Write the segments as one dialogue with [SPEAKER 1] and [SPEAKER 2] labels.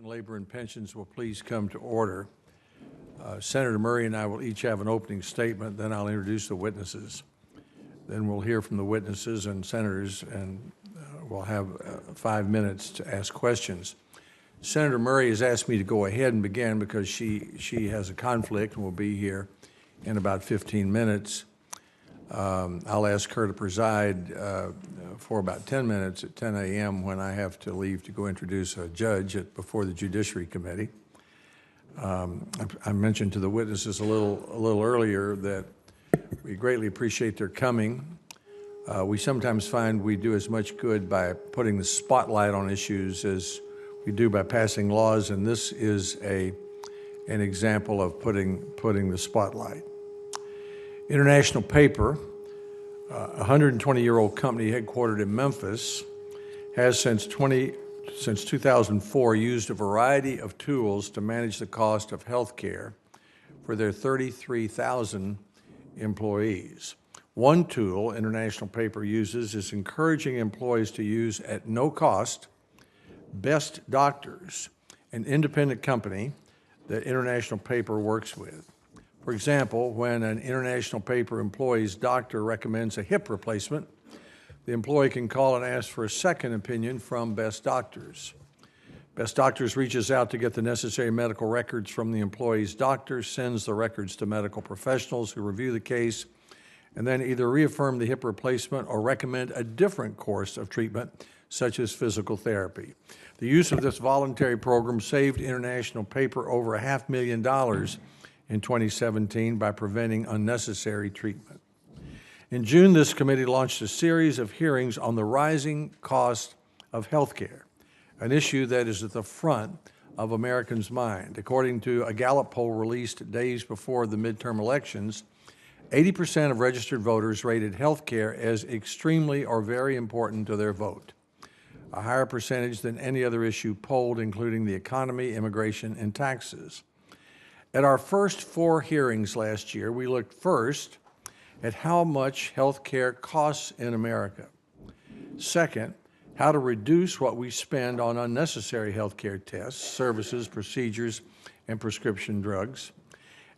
[SPEAKER 1] Labor and Pensions will please come to order. Senator Murray and I will each have an opening statement, then I'll introduce the witnesses. Then we'll hear from the witnesses and senators, and we'll have 5 minutes to ask questions. Senator Murray has asked me to go ahead and begin because she has a conflict and will be here in about 15 minutes. I'll ask her to preside for about 10 minutes at 10 a.m. when I have to leave to go introduce a judge before the Judiciary Committee. I mentioned to the witnesses a little earlier that we greatly appreciate their coming. We sometimes find we do as much good by putting the spotlight on issues as we do by passing laws, and this is an example of putting the spotlight. International Paper, a 120-year-old company headquartered in Memphis, has since 2004 used a variety of tools to manage the cost of health care for their 33,000 employees. One tool International Paper uses is encouraging employees to use at no cost Best Doctors, an independent company that International Paper works with. For example, when an International Paper employee's doctor recommends a hip replacement, the employee can call and ask for a second opinion from Best Doctors. Best Doctors reaches out to get the necessary medical records from the employee's doctor, sends the records to medical professionals who review the case, and then either reaffirm the hip replacement or recommend a different course of treatment, such as physical therapy. The use of this voluntary program saved International Paper over $500,000 in 2017 by preventing unnecessary treatment. In June, this committee launched a series of hearings on the rising cost of health care, an issue that is at the front of Americans' mind. According to a Gallup poll released days before the midterm elections, 80% of registered voters rated health care as extremely or very important to their vote, a higher percentage than any other issue polled, including the economy, immigration, and taxes. At our first 4 hearings last year, we looked first at how much health care costs in America. Second, how to reduce what we spend on unnecessary health care tests, services, procedures, and prescription drugs,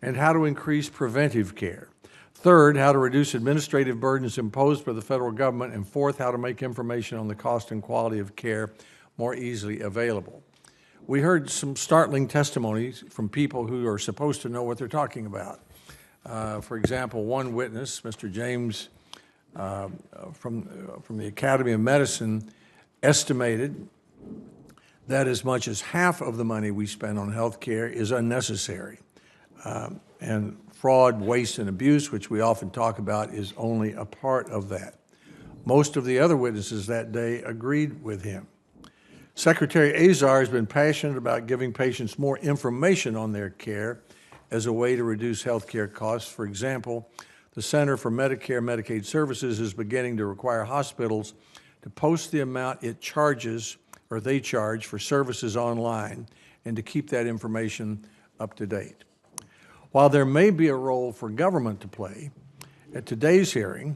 [SPEAKER 1] and how to increase preventive care. Third, how to reduce administrative burdens imposed by the federal government, and fourth, how to make information on the cost and quality of care more easily available. We heard some startling testimonies from people who are supposed to know what they're talking about. For example, one witness, Mr. James from the Academy of Medicine, estimated that as much as half of the money we spend on health care is unnecessary. And fraud, waste, and abuse, which we often talk about, is only a part of that. Most of the other witnesses that day agreed with him. Secretary Azar has been passionate about giving patients more information on their care as a way to reduce health care costs. For example, the Center for Medicare and Medicaid Services is beginning to require hospitals to post the amount it charges or they charge for services online and to keep that information up to date. While there may be a role for government to play, at today's hearing,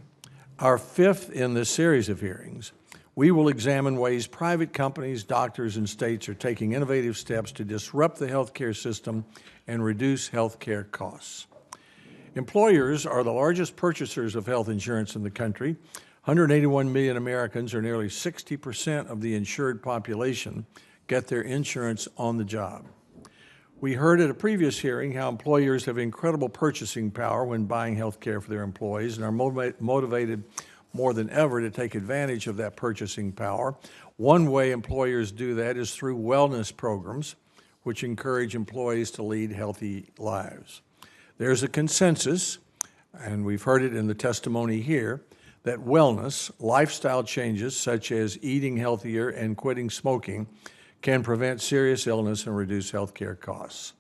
[SPEAKER 1] our 5th in this series of hearings, we will examine ways private companies, doctors, and states are taking innovative steps to disrupt the healthcare system and reduce healthcare costs. Employers are the largest purchasers of health insurance in the country. 181 million Americans, or nearly 60% of the insured population, get their insurance on the job. We heard at a previous hearing how employers have incredible purchasing power when buying health care for their employees and are motivated more than ever to take advantage of that purchasing power. One way employers do that is through wellness programs, which encourage employees to lead healthy lives. There's a consensus, and we've heard it in the testimony here, that wellness, lifestyle changes such as eating healthier and quitting smoking, can prevent serious illness and reduce health care costs.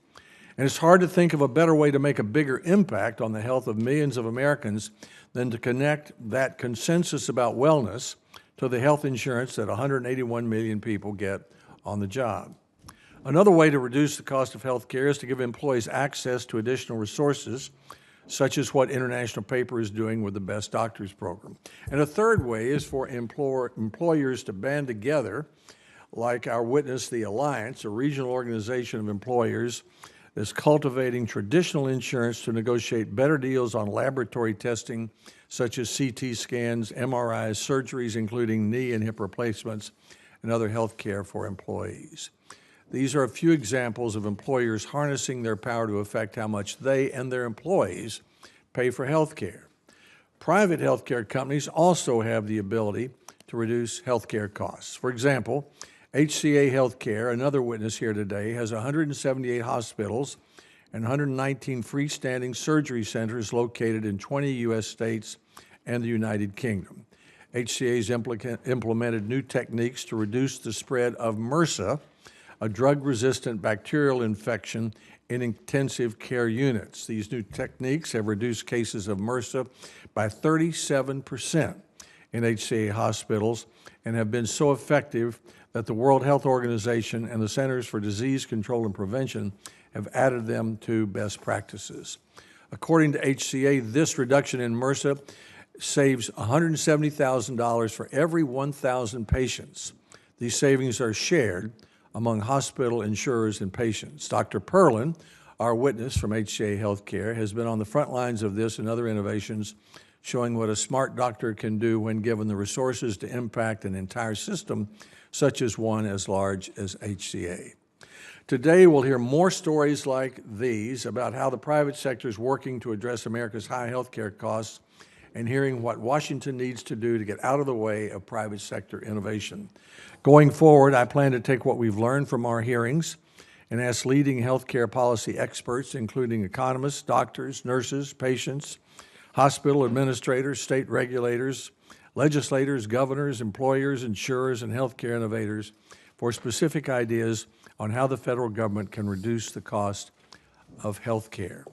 [SPEAKER 1] And it's hard to think of a better way to make a bigger impact on the health of millions of Americans than to connect that consensus about wellness to the health insurance that 181 million people get on the job. Another way to reduce the cost of health care is to give employees access to additional resources, such as what International Paper is doing with the Best Doctors program. And a third way is for employers to band together like our witness, the Alliance, a regional organization of employers, is cultivating traditional insurance to negotiate better deals on laboratory testing, such as CT scans, MRIs, surgeries, including knee and hip replacements, and other health care for employees. These are a few examples of employers harnessing their power to affect how much they and their employees pay for health care. Private health care companies also have the ability to reduce health care costs. For example, HCA Healthcare, another witness here today, has 178 hospitals and 119 freestanding surgery centers located in 20 U.S. states and the United Kingdom. HCA's implemented new techniques to reduce the spread of MRSA, a drug-resistant bacterial infection, in intensive care units. These new techniques have reduced cases of MRSA by 37% in HCA hospitals and have been so effective that the World Health Organization and the Centers for Disease Control and Prevention have added them to best practices. According to HCA, this reduction in MRSA saves $170,000 for every 1,000 patients. These savings are shared among hospital insurers and patients. Dr. Perlin, our witness from HCA Healthcare, has been on the front lines of this and other innovations, showing what a smart doctor can do when given the resources to impact an entire system, such as one as large as HCA. Today, we'll hear more stories like these about how the private sector is working to address America's high health care costs and hearing what Washington needs to do to get out of the way of private sector innovation. Going forward, I plan to take what we've learned from our hearings and ask leading healthcare policy experts, including economists, doctors, nurses, patients, hospital administrators, state regulators, legislators, governors, employers, insurers, and healthcare innovators for specific ideas on how the federal government can reduce the cost of health care.